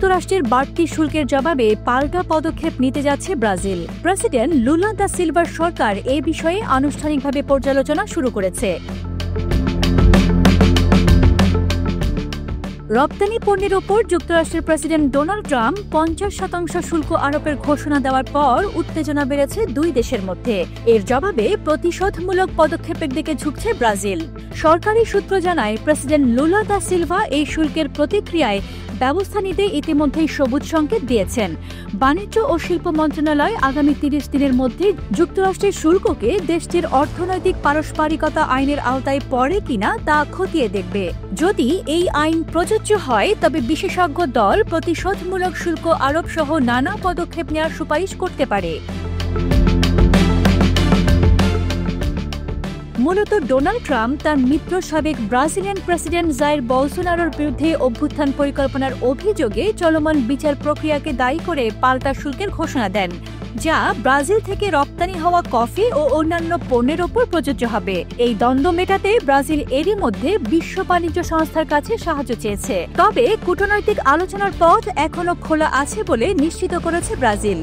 যুক্তরাষ্ট্রের বাড়তি শুল্কের জবাবে পাল্টা পদক্ষেপ নিতে যাচ্ছে ব্রাজিল। প্রেসিডেন্ট লুলা দা সিলভার সরকার এ বিষয়ে আনুষ্ঠানিকভাবে পর্যালোচনা শুরু করেছে। রপ্তানি পণ্যের ওপর যুক্তরাষ্ট্রের প্রেসিডেন্ট ডোনাল্ড ট্রাম্প 50% শুল্ক আরোপের ঘোষণা দেওয়ার পর উত্তেজনা বেড়েছে দুই দেশের মধ্যে। এর জবাবে প্রতিশোধমূলক পদক্ষেপের দিকে ঝুঁকছে ব্রাজিল। সরকারি সূত্র জানায়, প্রেসিডেন্ট লুলা দা সিলভা এই শুল্কের প্রতিক্রিয়ায় ব্যবস্থা নিতে ইতিমধ্যেই সবুজ সংকেত দিয়েছেন। বাণিজ্য ও শিল্প মন্ত্রণালয় আগামী 30 দিনের মধ্যে যুক্তরাষ্ট্রের শুল্ককে দেশটির অর্থনৈতিক পারস্পরিকতা আইনের আওতায় পড়ে কিনা তা খতিয়ে দেখবে। যদি এই আইন প্রযোজ্য হয়, তবে বিশেষজ্ঞ দল প্রতিশোধমূলক শুল্ক আরোপ সহ নানা পদক্ষেপ নেওয়ার সুপারিশ করতে পারে। মূলত ডোনাল্ড ট্রাম্প তার মিত্র সাবেক ব্রাজিলিয়ান প্রেসিডেন্ট জাইর বলসোনারোর বিরুদ্ধে অভ্যুত্থান পরিকল্পনার অভিযোগে চলমান বিচার প্রক্রিয়াকে দায়ী করে পাল্টা শুল্কের ঘোষণা দেন, যা ব্রাজিল থেকে রপ্তানি হওয়া কফি ও অন্যান্য পণ্যের ওপর প্রযোজ্য হবে। এই দ্বন্দ্ব মেটাতে ব্রাজিল এরই মধ্যে বিশ্ব বাণিজ্য সংস্থার কাছে সাহায্য চেয়েছে। তবে কূটনৈতিক আলোচনার পথ এখনো খোলা আছে বলে নিশ্চিত করেছে ব্রাজিল।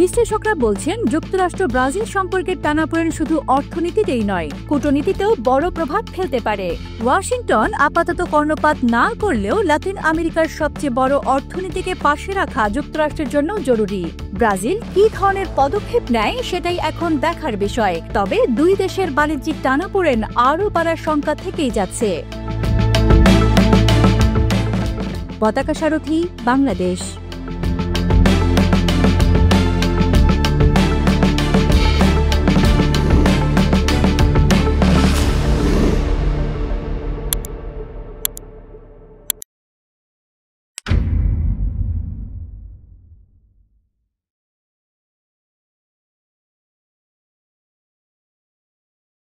বিশ্লেষকরা বলছেন, যুক্তরাষ্ট্র ব্রাজিল সম্পর্কের টানাপোড়েন শুধু অর্থনীতিতেই নয়, কূটনীতিতেও বড় প্রভাব ফেলতে পারে। ওয়াশিংটন আপাতত কর্ণপাত না করলেও লাতিন আমেরিকার সবচেয়ে বড় অর্থনীতিকে পাশে রাখা যুক্তরাষ্ট্রের জন্য জরুরি। ব্রাজিল কী ধরনের পদক্ষেপ নেয় সেটাই এখন দেখার বিষয়। তবে দুই দেশের বাণিজ্যিক টানাপোড়েন আরও বাড়ার শঙ্কা থেকেই যাচ্ছে। পতাকা সারথী, বাংলাদেশ।